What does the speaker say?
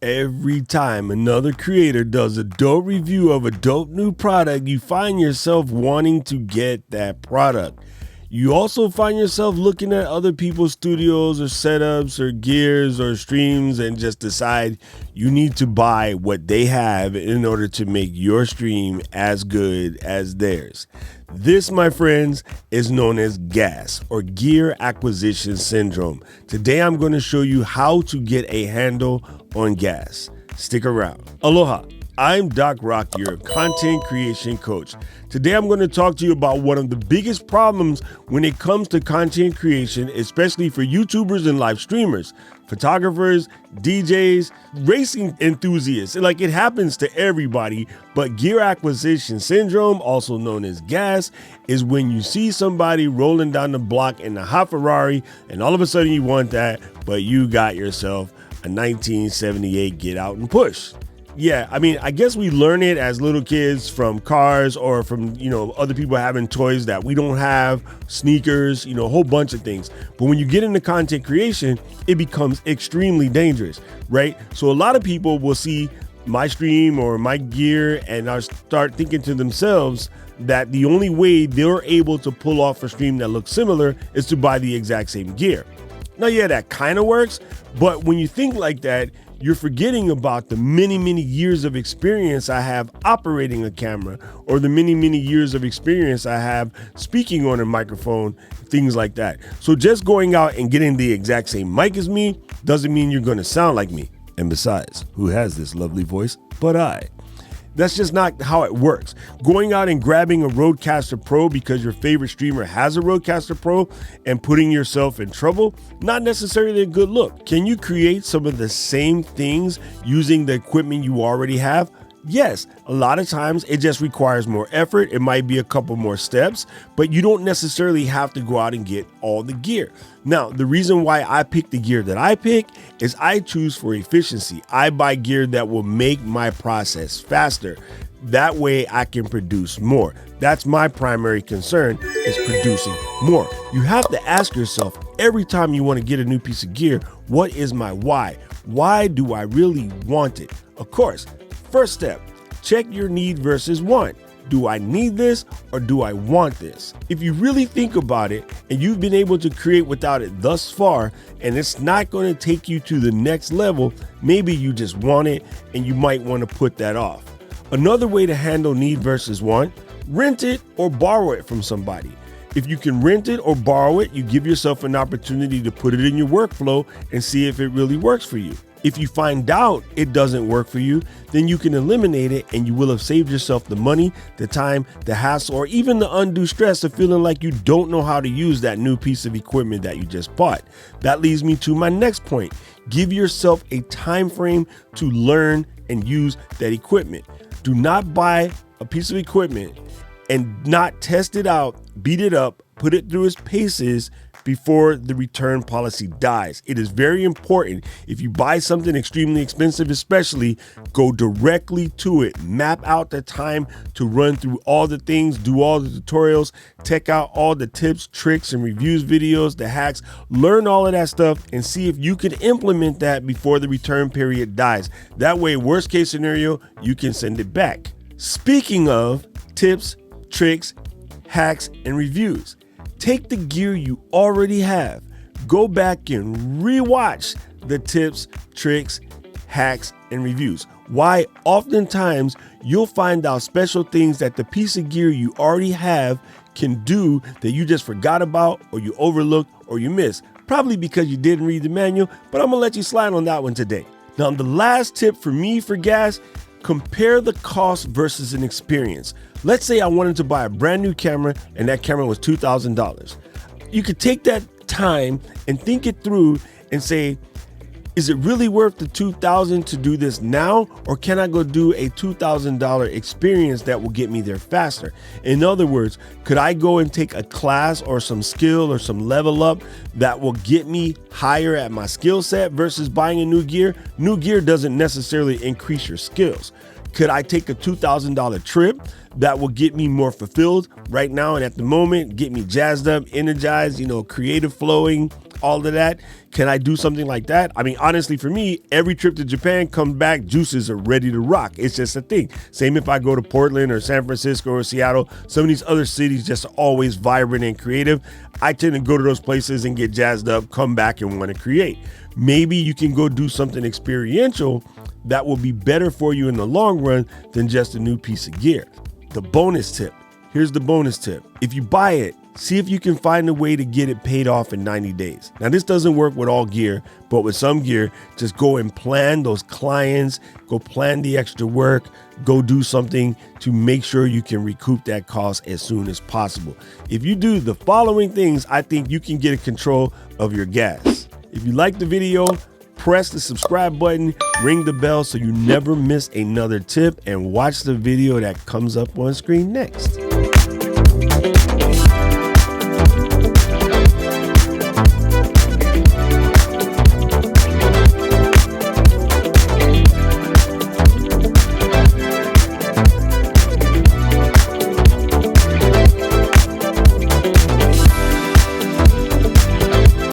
Every time another creator does a dope review of a dope new product, you find yourself wanting to get that product. You also find yourself looking at other people's studios or setups or gears or streams and just decide you need to buy what they have in order to make your stream as good as theirs. This, my friends, is known as GAS, or Gear Acquisition Syndrome. Today I'm going to show you how to get a handle on GAS. Stick around. Aloha. I'm Doc Rock, your content creation coach. Today I'm going to talk to you about one of the biggest problems when it comes to content creation, especially for YouTubers and live streamers, photographers, DJs, racing enthusiasts. Like, it happens to everybody, but gear acquisition syndrome, also known as GAS, is when you see somebody rolling down the block in a hot Ferrari and all of a sudden you want that, but you got yourself a 1978 Get Out and Push. Yeah, I mean, I guess we learn it as little kids from cars or from, other people having toys that we don't have, sneakers, a whole bunch of things. But when you get into content creation, it becomes extremely dangerous, right? So a lot of people will see my stream or my gear and I'll start thinking to themselves that the only way they're able to pull off a stream that looks similar is to buy the exact same gear. Now, yeah, that kind of works, but when you think like that, you're forgetting about the many, many years of experience I have operating a camera, or the many, many years of experience I have speaking on a microphone, things like that. So just going out and getting the exact same mic as me doesn't mean you're going to sound like me. And besides, who has this lovely voice but I? That's just not how it works. Going out and grabbing a Rodecaster Pro because your favorite streamer has a Rodecaster Pro and putting yourself in trouble, not necessarily a good look. Can you create some of the same things using the equipment you already have? Yes, a lot of times it just requires more effort. It might be a couple more steps, but you don't necessarily have to go out and get all the gear. Now, the reason why I pick the gear that I pick is I choose for efficiency. I buy gear that will make my process faster. That way I can produce more. That's my primary concern, is producing more. You have to ask yourself every time you want to get a new piece of gear, what is my why? Why do I really want it? Of course, first step, check your need versus want. Do I need this or do I want this? If you really think about it and you've been able to create without it thus far and it's not going to take you to the next level, maybe you just want it and you might want to put that off. Another way to handle need versus want, rent it or borrow it from somebody. If you can rent it or borrow it, you give yourself an opportunity to put it in your workflow and see if it really works for you. If you find out it doesn't work for you, then you can eliminate it and you will have saved yourself the money, the time, the hassle, or even the undue stress of feeling like you don't know how to use that new piece of equipment that you just bought. That leads me to my next point. Give yourself a time frame to learn and use that equipment. Do not buy a piece of equipment and not test it out, beat it up, put it through its paces before the return policy dies. It is very important. If you buy something extremely expensive, especially, go directly to it. Map out the time to run through all the things, do all the tutorials, check out all the tips, tricks, and reviews videos, the hacks, learn all of that stuff and see if you can implement that before the return period dies. That way, worst case scenario, you can send it back. Speaking of tips, tricks, hacks, and reviews, take the gear you already have, go back and rewatch the tips, tricks, hacks, and reviews. Why? Oftentimes you'll find out special things that the piece of gear you already have can do that you just forgot about or you overlooked or you missed. Probably because you didn't read the manual, but I'm gonna let you slide on that one today. Now, the last tip for me for gas, compare the cost versus an experience. Let's say I wanted to buy a brand new camera and that camera was $2,000. You could take that time and think it through and say, is it really worth the $2,000 to do this now? Or can I go do a $2,000 experience that will get me there faster? In other words, could I go and take a class or some skill or some level up that will get me higher at my skill set versus buying a new gear? New gear doesn't necessarily increase your skills. Could I take a $2,000 trip that will get me more fulfilled right now and at the moment, get me jazzed up, energized, creative flowing, all of that. Can I do something like that? I mean, honestly, for me, every trip to Japan, come back, juices are ready to rock. It's just a thing. Same if I go to Portland or San Francisco or Seattle, some of these other cities just are always vibrant and creative. I tend to go to those places and get jazzed up, come back and want to create. Maybe you can go do something experiential that will be better for you in the long run than just a new piece of gear. The bonus tip. Here's the bonus tip. If you buy it, see if you can find a way to get it paid off in 90 days. Now, this doesn't work with all gear, but with some gear, just go and plan those clients, go plan the extra work, go do something to make sure you can recoup that cost as soon as possible. If you do the following things, I think you can get a control of your gas. If you like the video, press the subscribe button, ring the bell so you never miss another tip, and watch the video that comes up on screen next.